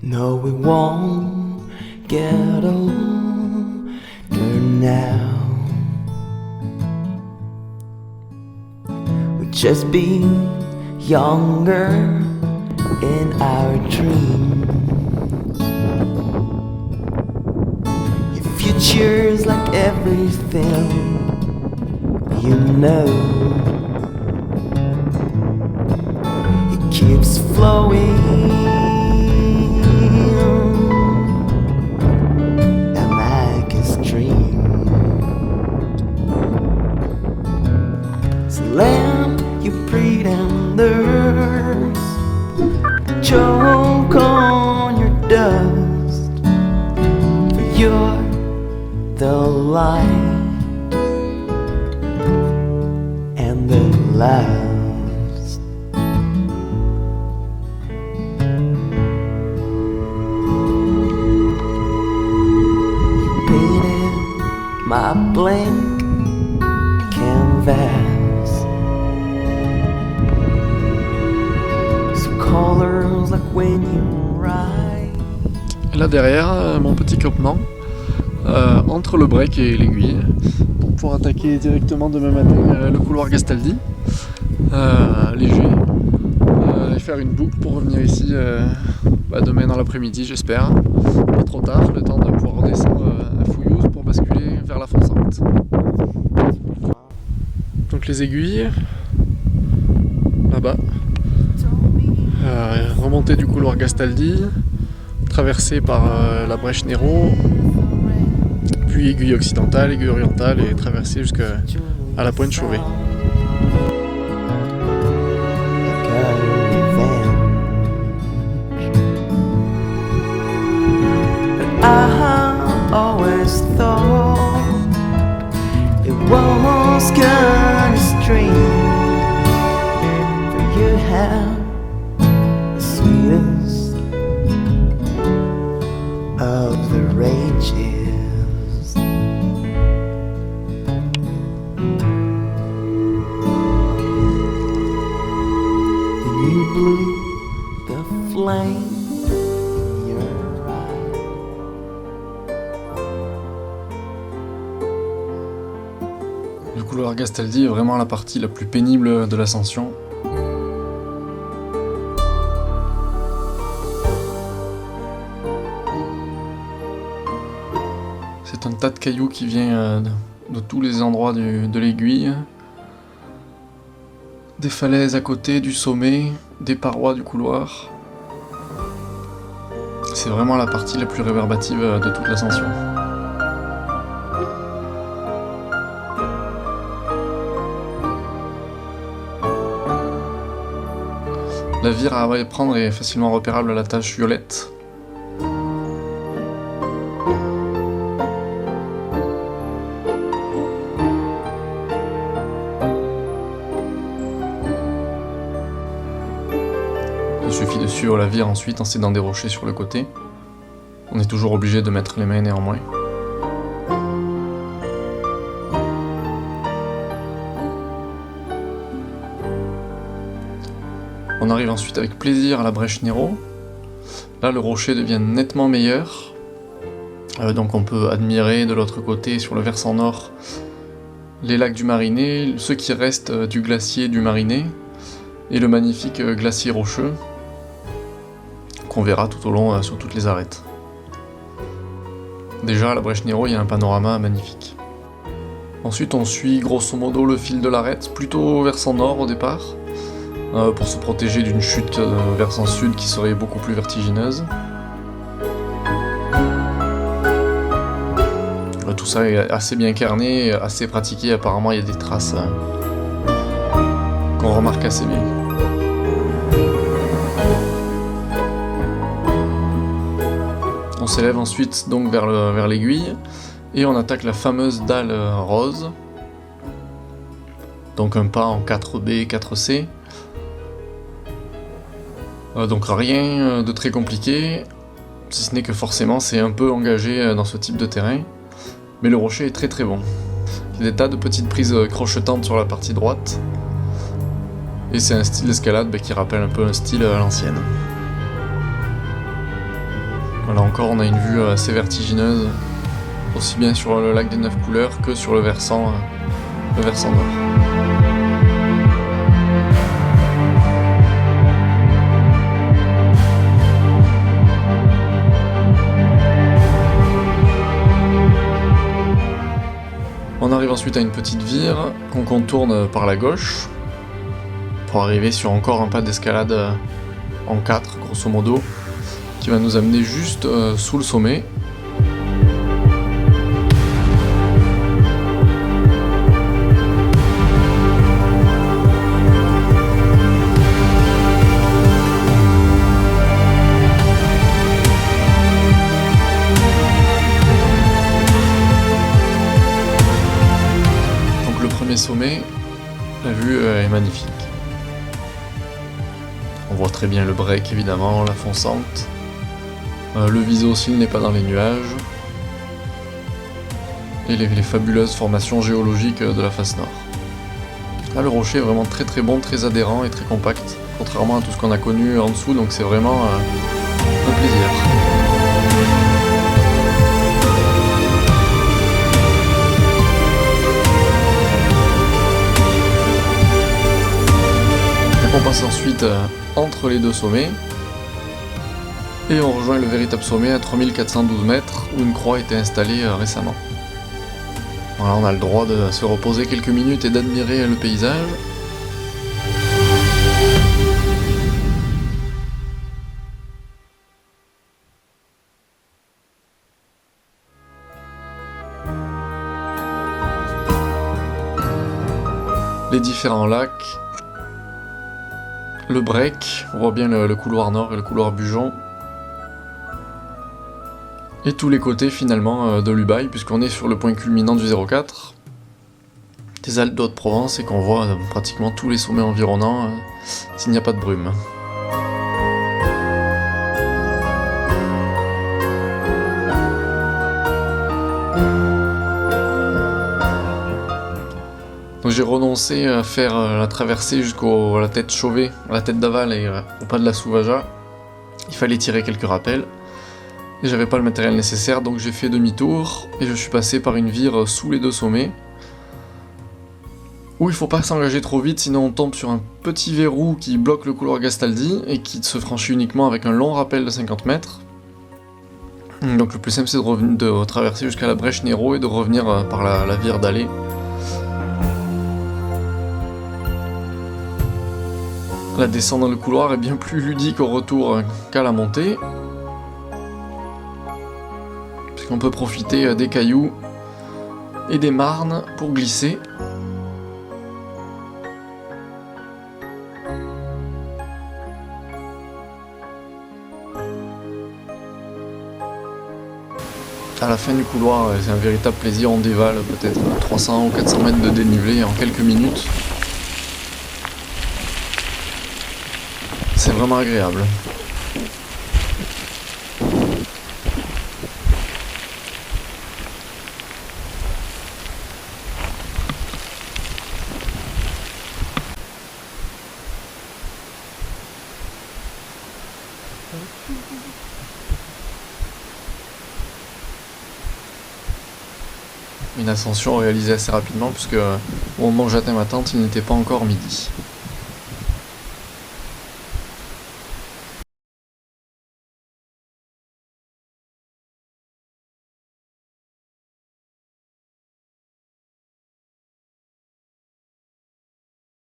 No, we won't get older now. We'll just be younger in our dreams. Your future's like everything you know. It keeps flowing and like a stream. So land you pretenders, choke on your dust, for you're the light and the last. You painted my blank canvas, colors like when you ride. Et là derrière, mon petit campement, entre le break et l'aiguille, pour attaquer directement demain matin le couloir Gastaldi, léger, et faire une boucle pour revenir ici demain dans l'après-midi, j'espère, pas trop tard, le temps de pouvoir redescendre à Fouillouse pour basculer vers la Fonsante. Donc les aiguilles, là-bas, remontée du couloir Gastaldi, traversée par la brèche Nero, puis aiguille occidentale, aiguille orientale et traversée jusqu'à la pointe Chauvet. Sweetest of the rages. When you blew the flame in your eye. Le couloir Gastaldi est vraiment la partie la plus pénible de l'ascension. C'est un tas de cailloux qui vient de tous les endroits de l'aiguille, des falaises à côté, du sommet, des parois du couloir. C'est vraiment la partie la plus réverbative de toute l'ascension. La vire à prendre est facilement repérable à la tache violette. Il suffit de suivre la vire ensuite en s'aidant des rochers sur le côté. On est toujours obligé de mettre les mains néanmoins. On arrive ensuite avec plaisir à la brèche Nero. Là, le rocher devient nettement meilleur. Donc on peut admirer de l'autre côté, sur le versant nord, les lacs du Marinet, ce qui reste du glacier du Marinet, et le magnifique glacier rocheux, qu'on verra tout au long sur toutes les arêtes. Déjà, à la brèche Nero, il y a un panorama magnifique. Ensuite, on suit grosso modo le fil de l'arête, plutôt versant nord au départ, pour se protéger d'une chute versant sud qui serait beaucoup plus vertigineuse. Tout ça est assez bien carné, assez pratiqué, apparemment il y a des traces qu'on remarque assez bien. On s'élève ensuite donc vers l'aiguille et on attaque la fameuse dalle rose. Donc un pas en 4B, 4C. Donc rien de très compliqué, si ce n'est que forcément c'est un peu engagé dans ce type de terrain. Mais le rocher est très très bon. Il y a des tas de petites prises crochetantes sur la partie droite. Et c'est un style d'escalade qui rappelle un peu un style à l'ancienne. Là encore, on a une vue assez vertigineuse, aussi bien sur le lac des 9 couleurs que sur le versant nord. On arrive ensuite à une petite vire qu'on contourne par la gauche pour arriver sur encore un pas d'escalade en 4 grosso modo qui va nous amener juste sous le sommet. Sommet, la vue est magnifique. On voit très bien le break évidemment, la fonçante. Le Viso s'il n'est pas dans les nuages. Et les fabuleuses formations géologiques de la face nord. Là le rocher est vraiment très très bon, très adhérent et très compact, contrairement à tout ce qu'on a connu en dessous, donc c'est vraiment un plaisir. On passe ensuite entre les deux sommets et on rejoint le véritable sommet à 3412 mètres où une croix a été installée récemment. Voilà, on a le droit de se reposer quelques minutes et d'admirer le paysage. Les différents lacs. Le break, on voit bien le couloir nord et le couloir Bujon. Et tous les côtés finalement de l'Ubaye, puisqu'on est sur le point culminant du 04, des Alpes d'Haute-Provence, et qu'on voit pratiquement tous les sommets environnants s'il n'y a pas de brume. Donc j'ai renoncé à faire la traversée jusqu'à la tête Chauvet, la tête d'Aval et au pas de la Souvaja. Il fallait tirer quelques rappels. Et j'avais pas le matériel nécessaire, donc j'ai fait demi-tour et je suis passé par une vire sous les deux sommets. Où il faut pas s'engager trop vite, sinon on tombe sur un petit verrou qui bloque le couloir Gastaldi et qui se franchit uniquement avec un long rappel de 50 mètres. Donc le plus simple c'est de traverser jusqu'à la brèche Nero et de revenir par la vire d'allée. La descente dans le couloir est bien plus ludique au retour qu'à la montée, puisqu'on peut profiter des cailloux et des marnes pour glisser. À la fin du couloir, c'est un véritable plaisir, on dévale peut-être 300 ou 400 mètres de dénivelé en quelques minutes. C'est vraiment agréable. Une ascension réalisée assez rapidement puisque au moment où j'atteins ma tente, il n'était pas encore midi.